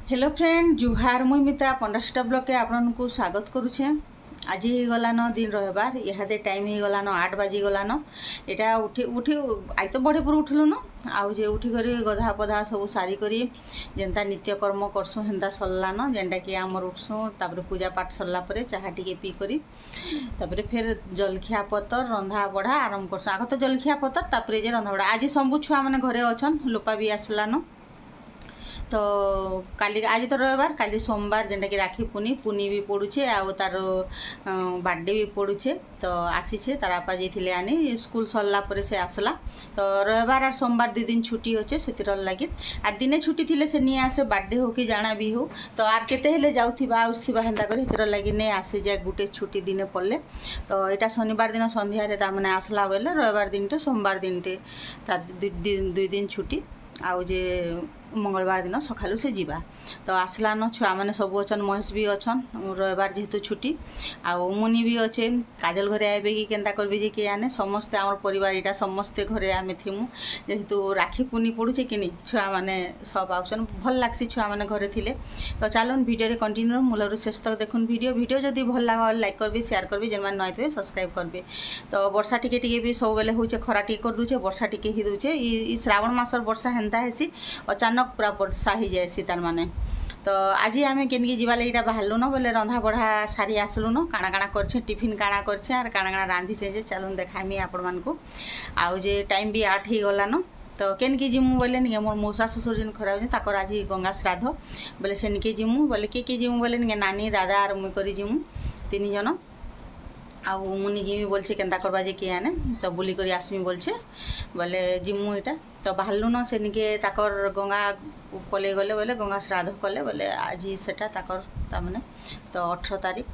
Hello friend जुहार मुई मिता पंडास्टा block के आपको स्वागत करुचे। आज ही गलान दिन रविवार इहादे टाइम ही गलान 8 बाजी गलान। यहाँ उठी उठी आज तो बड़े पर उठलु न आउ जे उठी करी गधा पधा सब सारी करी जेनता नित्यकर्म करसुँ हेन्ता सरलान जेनटा कि आमर उठसुँ तापर पूजा पाठ सरला परे चाहा टिके पी करी तापर फिर जलखिया पतर रंधा बढ़ा आरंभ करसुँ। आग तो जलखिया पतर तापर जे रंधा बढ़ा आज सबू छुआ मैंने घरे अच्छन लोपा भी आसलान। तो काली आज तो रविवार काली सोमवार जेनटा कि राखी पुनी भी पड़ुछे आ तार बर्थडे भी पड़ुछे। तो आसीछे तार आपा जाइथिले आनी स्कूल सरला परे से आसला। तो रविवार और सोमवार 2 दिन छुट्टी होचे सेतिर लागि आ दिने छुट्टी थिले से नहीं आसे बर्थडे हो कि जाना भी हो तो आर केते हेले जाउथिबा आउथिबा हेंदा करे सेतिर लागि नहीं आसे जाय गुटे छुट्टी दिने पड़ले। तो एटा शनिवार दिन संध्या रे ता माने आसला बेले रविवार दिन टे सोमवार दिन टे तार 2 दिन छुट्टी आउ जे मंगलवार दिन सकालू से जीवा। तो आसलान छुआ मैंने सब अच्छन महेश भी अच्छन रविवार जेहेतु छुट्टी आउ मुनि भी अच्छे काजल घरे आए कि केन्ता करबे जे किए आने समस्ते आम परिवार यहाँ समस्ते घरे आम थिमु जेहेतु राखी पुनी पड़ुचे कि छुआ मैंने सब आउन भल लग्सी छुआ मैंने घरे थिले। तो चलन भिडियो कंटिन्यू मूलर शेष तक देखुन भिडियो जदि भल लगा लाइक करबे शेयर करबे जेन मैंने नई थे सब्सक्राइब करबे। तो वर्षा टिके भी सब बेले होचे खरा टिके कर दूचे वर्षा टिके ही दूचे ई श्रावण मासर वर्षा हेन्ता हेसी अचानक पूरा वर्षा ही जाए तार माने। तो आज आम केनके जीवा लगी बाहरलु न बोले रंधा बढ़ा सारी आसलु न काଣା काଣା करछे टिफिन काଣା करछे आर काଣା काଣା रांधीछे जे चलून देखामी आपण मानकु। आउ जे टाइम भी 8 ही गला न तो केनके जिमु बोले निके मोर मौसा ससुर जिन खरा होजे ताकर आज गंगा श्राद्ध बोले से निके जिमु बोले के जिमु बोले निके नानी दादा आर मुई करी जिमु 3 जन आउ मुनि जिमी बोलছে केन्ता करबा जे किए आने तो बुली करी आसमी बोलছে बोले जिमु इटा। तो बाहरलु न से निके ताकर गंगा पले गले बोले गंगा श्राद्ध कले बोले आज सेटा ताकर तामने तो 18 तारीख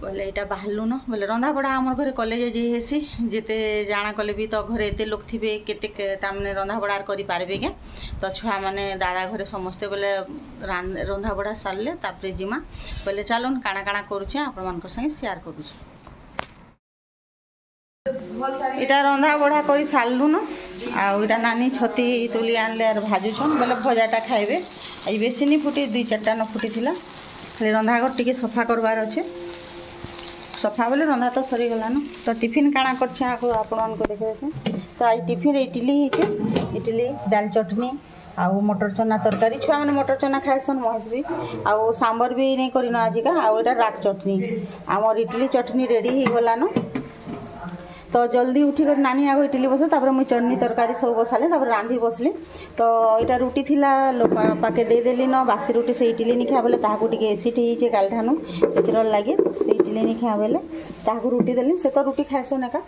बोले यहाँ बाहरलु न बोले रंधा बड़ा आमर घरे कले जे हेसी जेते जाना कले भी तो घरे एते लोक थिबे केते तामने रंधा बड़ा करि पारबे के। तो छुआ माने दादा घरे समस्ते बोले रंधा बड़ा सारले तापरे जिमा बोले चलन काଣା काଣା करूछे आपण मानकर संगे शेयर करूछे। इटा रंधा बढ़ा कर सारू न आटा नानी छती तुली आनले आर भाजुछन बोले भजाटा खाइबे आज बेसी नहीं फुटी 2-4टा न फुटी थिला खाली रंधा घर टिके सफा करवार अच्छे सफा बोले रंधा तो सरी गला न। तो टिफिन काଣା करछे आपण को देखे तो आज टिफिन इडली इडली दाल चटनी आउ मटर चना तरकारी छुआ मैंने मटर चना खाएसन महेश भी आउ सांबर भी नहीं करिन आज का आउ एटा राग चटनी आमर इडली चटनी रेडी हो गला न। तो जल्दी उठी कर नानी आगे इडली बसे तापर मुई चटनी तरकारी सब बसाले तापर रांधी बसली। तो यहाँ रुटी थिला पाके देदेली न बासी रुटी से इडली नहीं खा बोले ताकू टिके एसिड होइछे काल ठानु सेतिर लागे से इडली नहीं खा बोले ताकू रुटी देली से तो रुटी खाएसन एका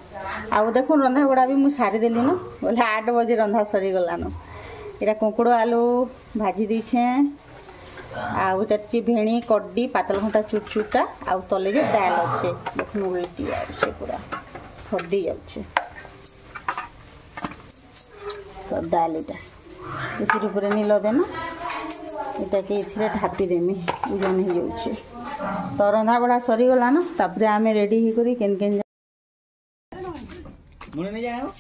आउ देखुन रंधा गुड़ा भी मुई सारी देली न बोले 8 बजे रंधा सरी गला न। यहाँ कुकुड़ आलू भाजी दीछे आउ इटा भेणी कड्डी पातल घंटा चुटचुटा आउ तले जे दाल अच्छे देखुन उल्टी आछे पूरा छड़ी जाच्छे। तो दाल इटा ऊपर नील देना इटा के इथिरे ढापी देमी ओजन हो जाउछे। तो रंधा बड़ा सरी गला न तापरे आमे रेडी ही करी केन केन मुने नहीं जाओ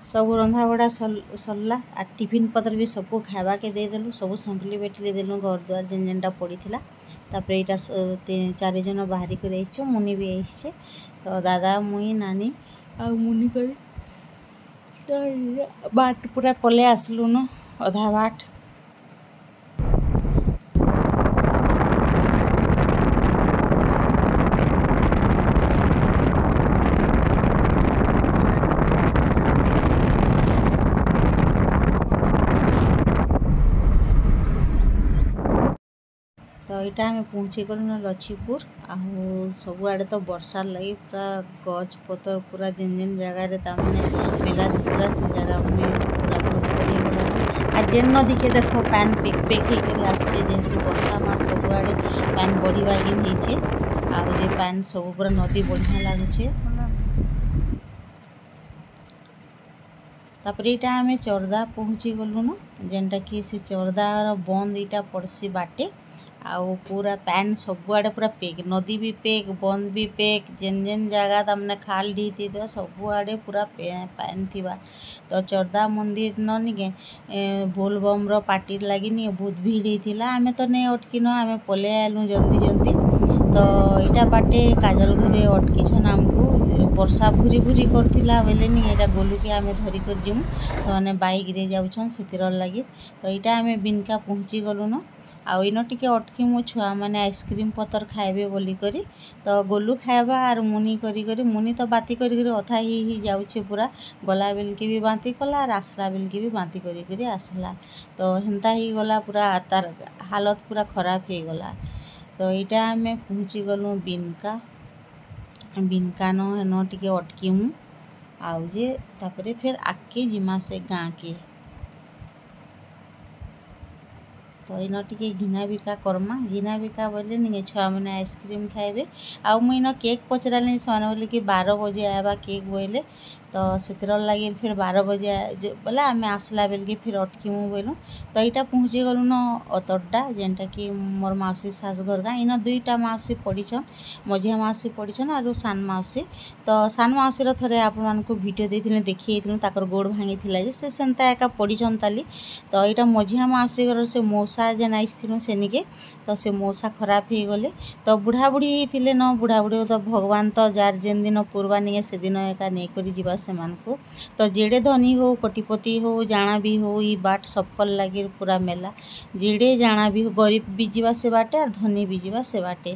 सब रंधा बड़ा सरला आ टिफिन पतर भी सबको खावा के देदेलु सब संतली बेटली देलु घर द्वार जेन जेनटा पड़ी तापर यहाँ 3-4 जन बाहरी कर आइछो मुनि भी आइछे। तो दादा मुई नानी आ मुनि कर बाट पूरा पले आसलु न अधा बाट। तो यहाँ आम पहुँची गलु न लछीपुर आ सबुआड़े तो वर्षार लगी पूरा गच पतर पूरा जेन जेन जगार मेला दिसला से जगह मैंने पूरा भरी गला आ जेन नदी के देख पान पेक पेक हो आसुचे जेहेतु वर्षा मास सबुआड़े पान बढ़िया गिन होइछे आउ जे पान सब पूरा नदी बढ़िया लगुचे। तापर यहाँ आम चौरदा पहुँची गलु न जेनटा कि से चौरदार बंद यहाँ पड़सी बाटे आउ पूरा पैन सबुआड़े पूरा पेक नदी भी पेक बंद भी पेक जेन जेन जगह तमने खाल ढी थी सबुआड़े पूरा पैन थिबा। तो चौरदा मंदिर न निके बोलबम रो पार्टी लगी नहीं बहुत भीड़ होता आम तो नहीं अटकिन आम पले आलु जल्दी जल्दी। तो यहाँ बाटे काजल घरे अटकिछन आमको वर्षा भूरी भूरी करथिला बेले नहीं यहाँ गोलू के आम धरिकर जीमु से बाइक रे जाऊन से लगी। तो यहाँ आम बिनका पहुँची गलु न आउ इन टिके अटकी मो छुआ मैंने आइसक्रीम पतर खाइबे बोली करी। तो गोलू खाइबा आर मुनि करी मुनि तो बाती करी अथा ही जाऊे पूरा गला बेल के भी बांती कला और आसला बेल के भी बांती करी आसला। तो हेन्ता ही गला पूरा तार हालत पूरा खराब हो गला। तो यहाँ आम पहुँची गलु बिनका बिनका न टिके अटकीमु आउ जे तापरे फिर आगे जिमा से गाँ के। तो इन टिके घिना बिका करमा घिना बिका बोले नहीं छुआ मैंने आइसक्रीम खाइबे आउ मुइन केक पचराली से बोले कि 12 बजे आवा केक बोले। तो से लगे फिर 12 बजे बोले आम आसला बेल के फिर अटकीमु बोलूँ। तो यहाँ पहुँची गलु न अतड्डा जेनटा कि मोर माउसी सास घर गाँ इन दुईटा माउसी पड़ीछन मझिया माउसी पड़ीछन और सान माउसी। तो सान माउसी थे आपण भिडियो देते देखी ताकर गोड़ भांगी थी से सेंता एका पड़ीछन ताली। तो यहाँ मझिया माउसी घर से मौसा जेन आईथिलु सेनिके तो से मौसा खराब हो गले। तो बुढ़ा बुढ़ी होते न बुढ़ा बुढ़ी तो भगवान तो जार जेन दिन पूर्वा निगे से दिन एका नहीं करी जीवा से मानकु। तो जेड़े धनी हो कोटिपति हो जाना भी हो ये बाट सबकल लगे पूरा मेला जेड़े जाना भी हो गरीब भी जीवा से बाटे और धनी भी जीवा से बाटे।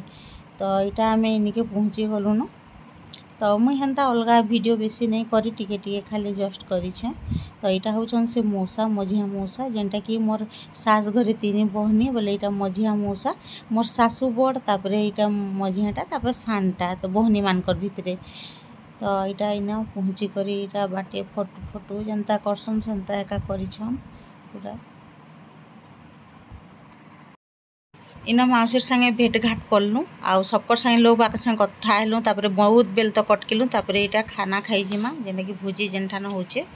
तो यहाँ आम इनिके पहुँची गलु न। तो मुई हेन्ता अलगा वीडियो बेसी नहीं करी टिके टिके खाली जस्ट करिछे। तो यहाँ हूँ से मौसा मझिया मौसा जेनटा कि मोर सास घरे 3 बहनी बोले यहाँ मझिया मौसा मोर सासू बड़ तापर यहाँ मझियाटा तापर सानटा तो बहनी मानकर भितरे। तो यहाँ इना पहुँची करी यहाँ बाटे फोटो फोटो जनता करसन सेन्ता एका करिछन पूरा। इन माउसी संगे भेट घाट कलु आउ सबकर संगे लोग बाक संगे कथा हेलु तापर बहुत बेल तक अटकिलु तापर यहाँ खाना खाई जिमा जेने कि भोजी जेनठान होचे।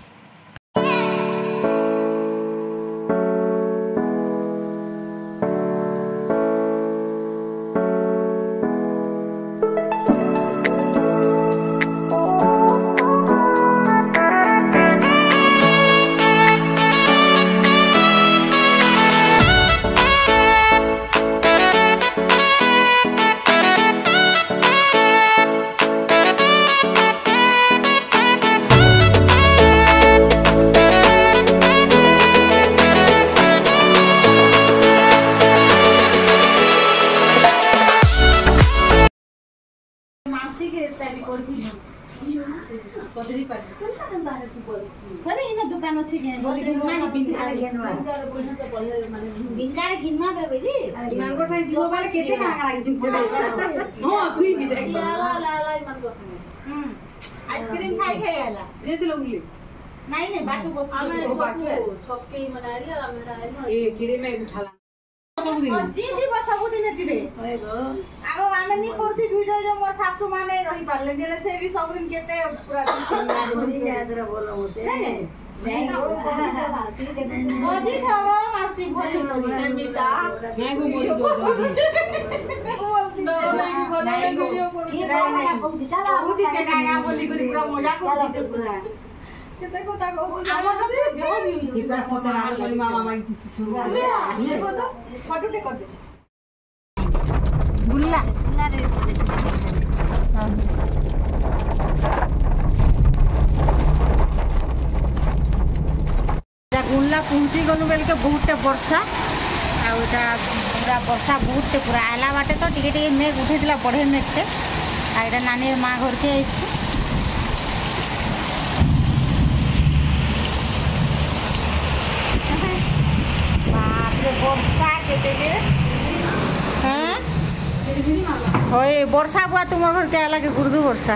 दुकान अच्छे आइसक्रीम खाई खाई आला जेते लोगली नहीं नहीं बाटू बस छक्के मनाइले ए किरे में उठाला जी जी बस सब दिन तिरे आगो आमे नी करथि वीडियो जो मोर सासू माने रही पाले दिले से भी सब दिन केते पूरा दिन यादरा बोलो होते नहीं मजी खावा मासी भोली मिता मैं को बोल दो नहीं वीडियो करू बहुत ही गाया बोली करी पूरा मजा करथि पूरा केते कोता को हमर तो जो भी इतना सतरा वाली मामा मांगी छुरू ये को तो फोटो टे कर दे गुल्ला रे गुल्ला पहुँची गलु बेल के बहुत वर्षा आटा पूरा वर्षा बहुत पूरा आला बाटे तो टिके टिके मेघ उठे बढ़े मेघटे आईटा नानी माँ घर के आई वर्षा बुआ तुम घर के आला के गुर्दू वर्षा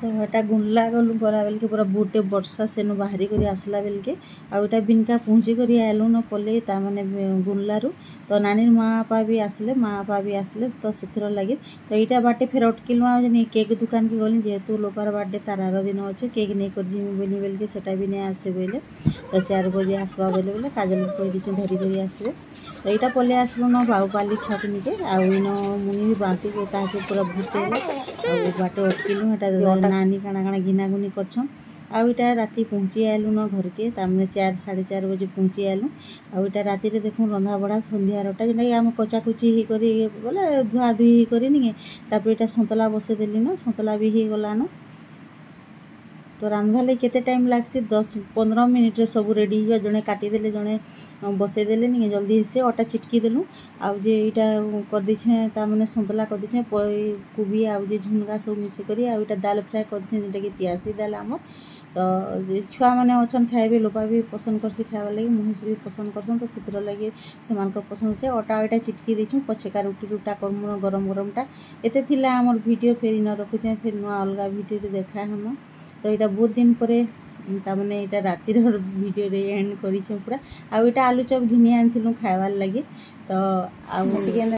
तो एटा गुनला गलु गला बेल के पूरा बहुते वर्षा सेनु बाहरी करी आसला बेल के आ एटा बिनका पहुँची करी आलु न पले ता माने गुनलारू तो नानी माँ बापा भी आसले तो से लगे तो यहाँ बाटे फिर अटकिलु आ केक दुकान के गली जेहेतु लोपार बर्थडे तार आर दिन अच्छे केक नहीं कर जिमी बोली बेल के सेटा भी नहीं आसे बोले तो 4 बजे आसवा बोले बोले काजल कही दी धरी धरी आसबे तो यहाँ पले आसलु न बाबूपाली छकनी के आईन मुनि भी बांती के ताके पूरा भूते बाटे अटकिलु एटा नानी काଣା काଣା घिना गुनी करछन आउ इटा राति पहुँची आलु न घर के तामने 4 साढ़े 4 बजे पहुँची आलु आउ इटा राति रे देखु रंधा बड़ा संध्यारटा जेना आम कचा कुची ही करी बोले धुआ धुई ही करी नि तापर इटा सन्तला बसे देली न सन्तला भी ही गला न तो रांधवा लगे केते टाइम लागसी 10-15 मिनिट रे सब रेडी हुआ जड़े काटिदेले जड़े बसईदेले नहीं जल्दी से अटा चिटकी देलु आउ जे इटा कर दीछे ता माने सन्तला कर दीछे कोबी आउ जे झुनगा सब मिसे करी आउ इटा दाल फ्राए कर दीछे जेटा कि तियासी दाल आम तो छुआ मैंने अच्छन खाइबे लोपा भी पसंद करसी खाइबा लगे महेश भी पसंद करसन तो से लगे से पसंद है अटा इटा चिटकी देछुँ पछेका रुटी रुटा करमु गरम गरमटा एते थिला हमर वीडियो फेर न रखुचे फिर नुआ अलगा वीडियो देखा हम तो यहाँ बहुत दिन पर तामने यहाँ रातिर वीडियो रे एंड करी पूरा आउ इटा आलू चप घिनी आनी खाइबार लगे तो आउ